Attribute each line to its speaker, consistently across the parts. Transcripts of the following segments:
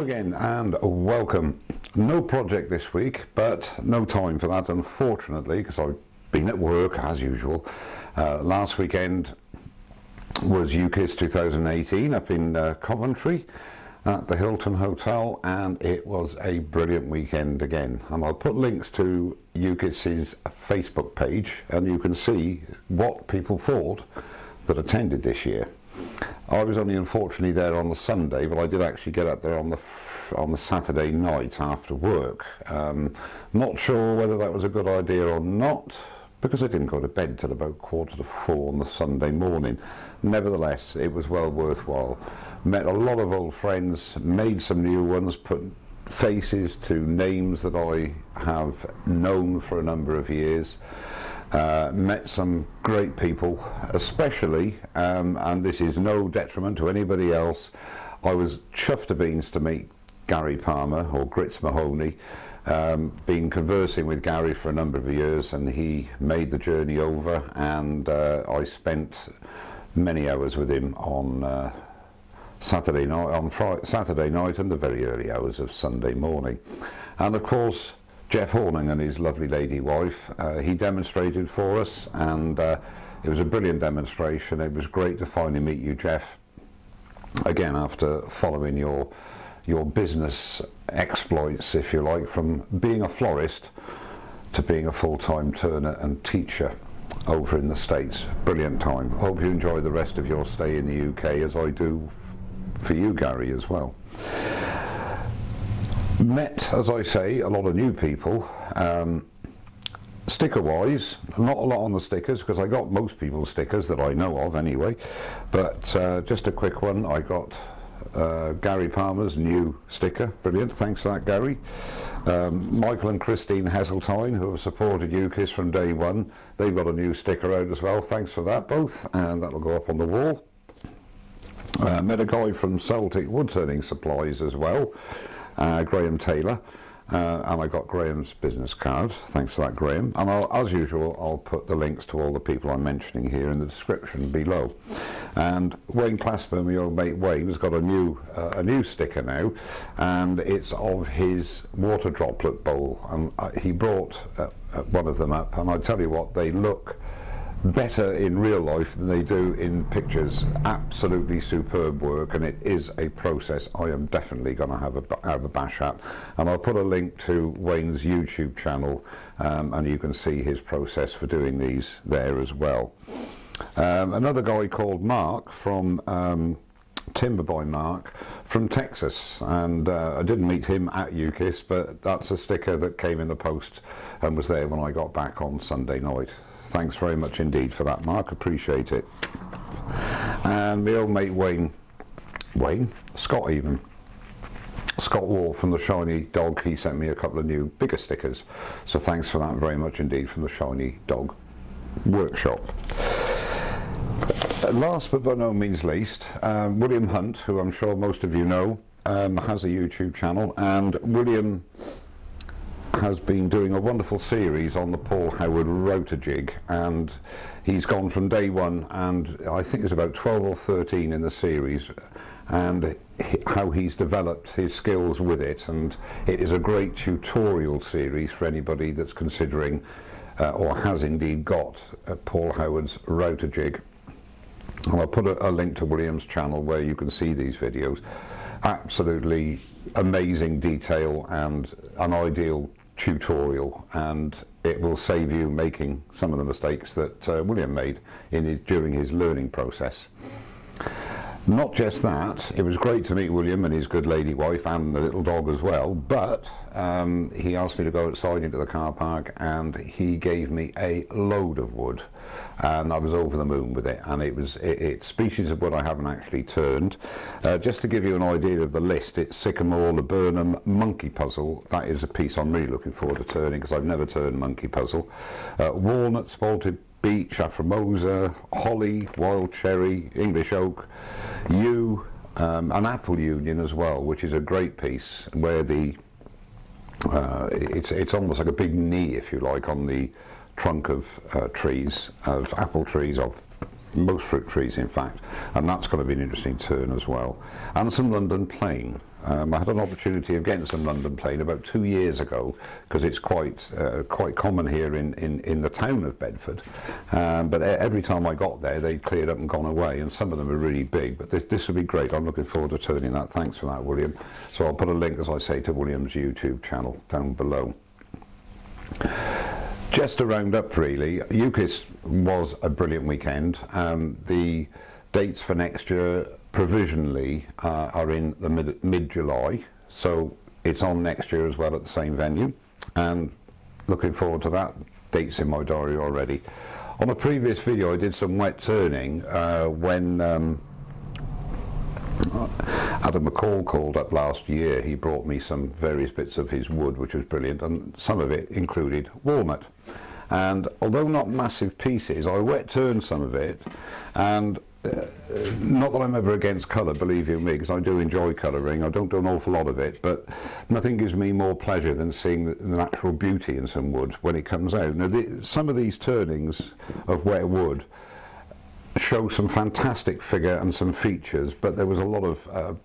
Speaker 1: again and welcome. No project this week, but no time for that, unfortunately, because I've been at work as usual. Last weekend was UKIWS 2018 up in Coventry at the Hilton Hotel, and it was a brilliant weekend again. And I'll put links to UKIWS's Facebook page and you can see what people thought that attended this year. I was only unfortunately there on the Sunday, but I did actually get up there on the Saturday night after work. Not sure whether that was a good idea or not, because I didn't go to bed till about 3:45 on the Sunday morning. Nevertheless, it was well worthwhile. Met a lot of old friends, made some new ones, put faces to names that I have known for a number of years. Met some great people, especially, and this is no detriment to anybody else, I was chuffed to beans to meet Gary Palmer, or Grits Mahoney. Been conversing with Gary for a number of years, and he made the journey over, and I spent many hours with him on Saturday night and the very early hours of Sunday morning. And of course, Jeff Horning and his lovely lady wife, he demonstrated for us, and it was a brilliant demonstration. It was great to finally meet you, Jeff, again after following your business exploits, if you like, from being a florist to being a full-time turner and teacher over in the States. Brilliant time. Hope you enjoy the rest of your stay in the UK, as I do for you, Gary, as well. Met, as I say, a lot of new people. Sticker wise, not a lot on the stickers, because I got most people's stickers that I know of anyway, but just a quick one. I got Gary Palmer's new sticker. Brilliant, thanks for that, Gary. Michael and Christine Heseltine, who have supported UKIWS from day one, they've got a new sticker out as well. Thanks for that, both, and that'll go up on the wall. Met a guy from Celtic Woodturning Supplies as well, Graham Taylor, and I got Graham's business card. Thanks for that, Graham. And as usual, I'll put the links to all the people I'm mentioning here in the description below. And Wayne Clasper, my old mate Wayne, has got a new sticker now, and it's of his water droplet bowl, and he brought one of them up, and I tell you what, they look better in real life than they do in pictures. Absolutely superb work, and it is a process I am definitely going to have a bash at, and I'll put a link to Wayne's YouTube channel, and you can see his process for doing these there as well. Another guy called Mark from Timber by Mark from Texas, and I didn't meet him at UKIWS, but that's a sticker that came in the post and was there when I got back on Sunday night. Thanks very much indeed for that, Mark, appreciate it. And my old mate Scott Wall from the Shiny Dog, he sent me a couple of new bigger stickers, so thanks for that very much indeed from the Shiny Dog workshop. Last but by no means least, William Hunt, who I'm sure most of you know, has a YouTube channel, and William has been doing a wonderful series on the Paul Howard rotor jig, and he's gone from day one, and I think it's about 12 or 13 in the series, and how he's developed his skills with it, and it is a great tutorial series for anybody that's considering or has indeed got Paul Howard's rotor jig. And I'll put a link to William's channel where you can see these videos. Absolutely amazing detail and an ideal tutorial, and it will save you making some of the mistakes that William made during his learning process. Not just that, it was great to meet William and his good lady wife and the little dog as well, but he asked me to go outside into the car park, and he gave me a load of wood, and I was over the moon with it, and it's species of wood I haven't actually turned. Just to give you an idea of the list, it's sycamore, laburnum, monkey puzzle. That is a piece I'm really looking forward to turning, because I've never turned monkey puzzle. Walnut, spalted beech, aphromosa, holly, wild cherry, English oak, yew, an apple union as well, which is a great piece where the it's almost like a big knee, if you like, on the trunk of trees, of apple trees, of most fruit trees in fact, and that's going to be an interesting turn as well. And some London plane. I had an opportunity of getting some London plane about 2 years ago, because it's quite common here in the town of Bedford, but every time I got there they'd cleared up and gone away, and some of them are really big, but this will be great. I'm looking forward to turning that. Thanks for that, William. So I'll put a link, as I say, to William's YouTube channel down below. Just to round up really, UKIWS was a brilliant weekend. The dates for next year provisionally are in the mid-July, so it's on next year as well at the same venue, and looking forward to that. Dates in my diary already. On a previous video I did some wet turning when Adam McCall called up last year. He brought me some various bits of his wood, which was brilliant, and some of it included walnut. And although not massive pieces, I wet turned some of it, and not that I'm ever against colour, believe you me, because I do enjoy colouring. I don't do an awful lot of it, but nothing gives me more pleasure than seeing the natural beauty in some wood when it comes out. Now, some of these turnings of wet wood show some fantastic figure and some features, but there was a lot of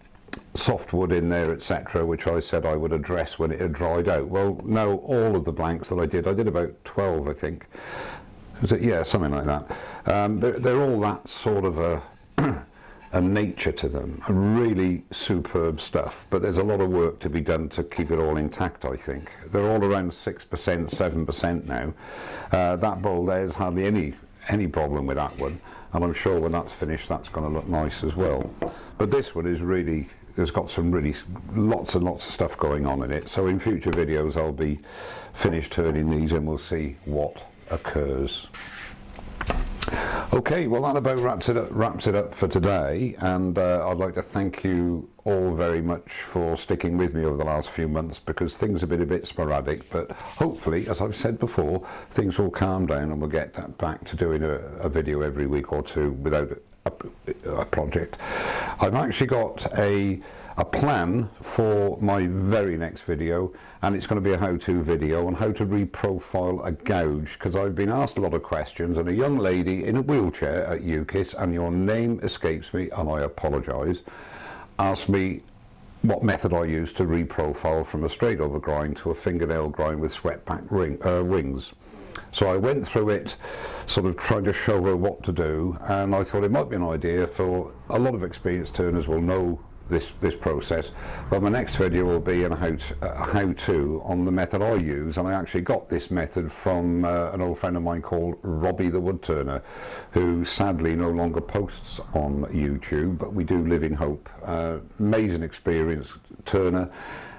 Speaker 1: softwood in there, etc., which I said I would address when it had dried out. Well, no, all of the blanks that I did about 12, I think. Was it? Yeah, something like that. They're all that sort of a nature to them, a really superb stuff, but there's a lot of work to be done to keep it all intact, I think. They're all around 6%, 7% now. That bowl there's hardly any problem with that one, and I'm sure when that's finished that's going to look nice as well. But this one is really, there's got some really lots and lots of stuff going on in it, so in future videos I'll be finished turning these and we'll see what occurs. Okay, well that about wraps it up for today, and I'd like to thank you all very much for sticking with me over the last few months, because things have been a bit sporadic, but hopefully, as I've said before, things will calm down and we'll get back to doing a video every week or two without a project. I've actually got a plan for my very next video, and it's going to be a how-to video on how to reprofile a gouge, because I've been asked a lot of questions, and a young lady in a wheelchair at UKIWS, and your name escapes me and I apologise, asked me what method I use to reprofile from a straight over grind to a fingernail grind with swept back wings. So I went through it, sort of trying to show her what to do, and I thought it might be an idea for a lot of experienced turners will know this process, but my next video will be a how-to on the method I use, and I actually got this method from an old friend of mine called Robbie the Woodturner, who sadly no longer posts on YouTube, but we do live in hope. Amazing experienced turner,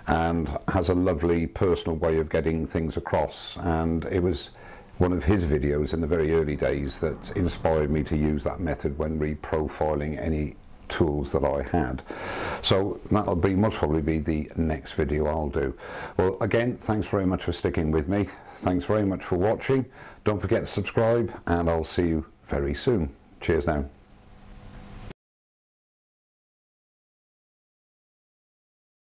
Speaker 1: and has a lovely personal way of getting things across, and it was one of his videos in the very early days that inspired me to use that method when reprofiling any tools that I had. So that'll be most probably be the next video I'll do. Well, again, thanks very much for sticking with me. Thanks very much for watching. Don't forget to subscribe, and I'll see you very soon. Cheers now.